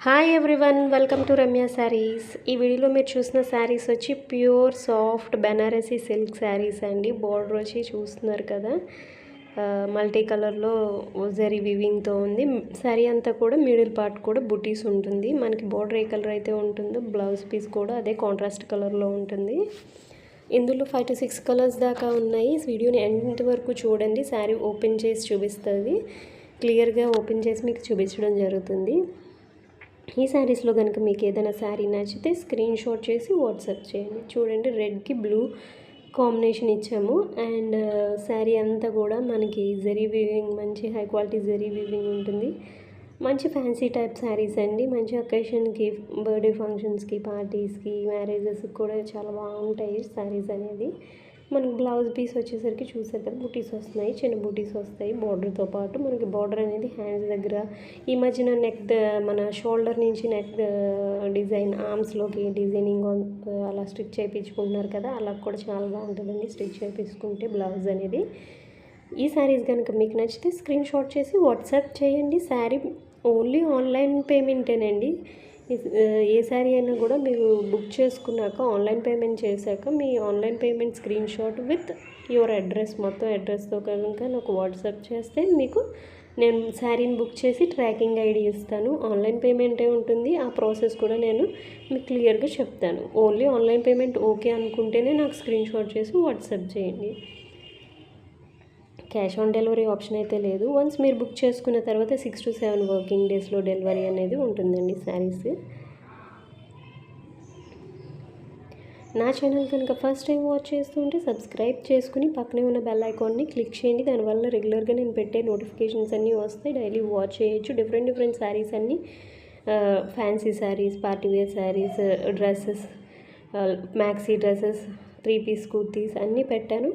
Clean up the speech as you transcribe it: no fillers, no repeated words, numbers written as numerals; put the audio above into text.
Hi everyone, welcome to Ramya saris. ఈ వీడియోలో మీరు చూసిన శారీస్ వచ్చి pure soft Banarasi silk saris అండి. బోర్డర్ వచ్చి చూస్తున్నారు కదా, మల్టీ కలర్లో జరీ వివింగ్తో ఉంది. శారీ అంతా కూడా మిడిల్ పార్ట్ కూడా బుటీస్ ఉంటుంది. మనకి బోర్డర్ ఏ కలర్ అయితే ఉంటుందో బ్లౌజ్ పీస్ కూడా అదే కాంట్రాస్ట్ కలర్లో ఉంటుంది. ఇందులో 5 to 6 కలర్స్ దాకా ఉన్నాయి. వీడియోని ఎండ్ వరకు చూడండి. శారీ ఓపెన్ చేసి చూపిస్తుంది, క్లియర్గా ఓపెన్ చేసి మీకు చూపించడం జరుగుతుంది. ఈ శారీస్లో కనుక మీకు ఏదైనా శారీ నచ్చితే స్క్రీన్ షాట్ చేసి వాట్సాప్ చేయండి. చూడండి, రెడ్కి బ్లూ కాంబినేషన్ ఇచ్చాము. అండ్ శారీ అంతా కూడా మనకి జరీ వీవింగ్, మంచి హై క్వాలిటీ జరీ వీవింగ్ ఉంటుంది. మంచి ఫ్యాన్సీ టైప్ శారీస్ అండి. మంచి అకేషన్కి, బర్త్డే ఫంక్షన్స్కి, పార్టీస్కి, మ్యారేజెస్కి కూడా చాలా బాగుంటాయి శారీస్ అనేది. మనకి బ్లౌజ్ పీస్ వచ్చేసరికి చూసారు కదా, బూటీస్ వస్తున్నాయి, చిన్న బూటీస్ వస్తాయి. బార్డర్తో పాటు మనకి బార్డర్ అనేది హ్యాండ్స్ దగ్గర, ఈ మధ్యన నెక్ మన షోల్డర్ నుంచి నెక్ డిజైన్, ఆర్మ్స్లోకి డిజైనింగ్ అలా స్టిచ్ చేయించుకుంటున్నారు కదా, అలా కూడా చాలా బాగుంటుందండి స్టిచ్ చేయించుకుంటే బ్లౌజ్ అనేది. ఈ శారీస్ కనుక మీకు నచ్చితే స్క్రీన్ షాట్ చేసి వాట్సాప్ చేయండి. శారీ ఓన్లీ ఆన్లైన్ పేమెంటేనండి. ఏ శారీ అయినా కూడా మీరు బుక్ చేసుకున్నాక ఆన్లైన్ పేమెంట్ చేశాక మీ online payment screenshot with your address, మొత్తం అడ్రస్తో కనుక నాకు వాట్సాప్ చేస్తే మీకు నేను శారీని బుక్ చేసి ట్రాకింగ్ ఐడి ఇస్తాను. ఆన్లైన్ పేమెంటే ఉంటుంది. ఆ ప్రాసెస్ కూడా నేను మీకు క్లియర్గా చెప్తాను. ఓన్లీ ఆన్లైన్ పేమెంట్ ఓకే అనుకుంటేనే నాకు స్క్రీన్ షాట్ చేసి వాట్సాప్ చేయండి. క్యాష్ ఆన్ డెలివరీ ఆప్షన్ అయితే లేదు. వన్స్ మీరు బుక్ చేసుకున్న తర్వాత 6 to 7 వర్కింగ్ డేస్లో డెలివరీ అనేది ఉంటుందండి శారీస్. నా ఛానల్ కనుక ఫస్ట్ టైం వాచ్ చేస్తుంటే సబ్స్క్రైబ్ చేసుకుని పక్కనే ఉన్న బెల్ ఐకాన్ని క్లిక్ చేయండి. దానివల్ల రెగ్యులర్గా నేను పెట్టే నోటిఫికేషన్స్ అన్నీ వస్తాయి. డైలీ వాచ్ చేయొచ్చు. డిఫరెంట్ శారీస్ అన్నీ, fancy saris, party wear saris, dresses, maxi dresses, 3 piece kurtis అన్నీ పెట్టాను.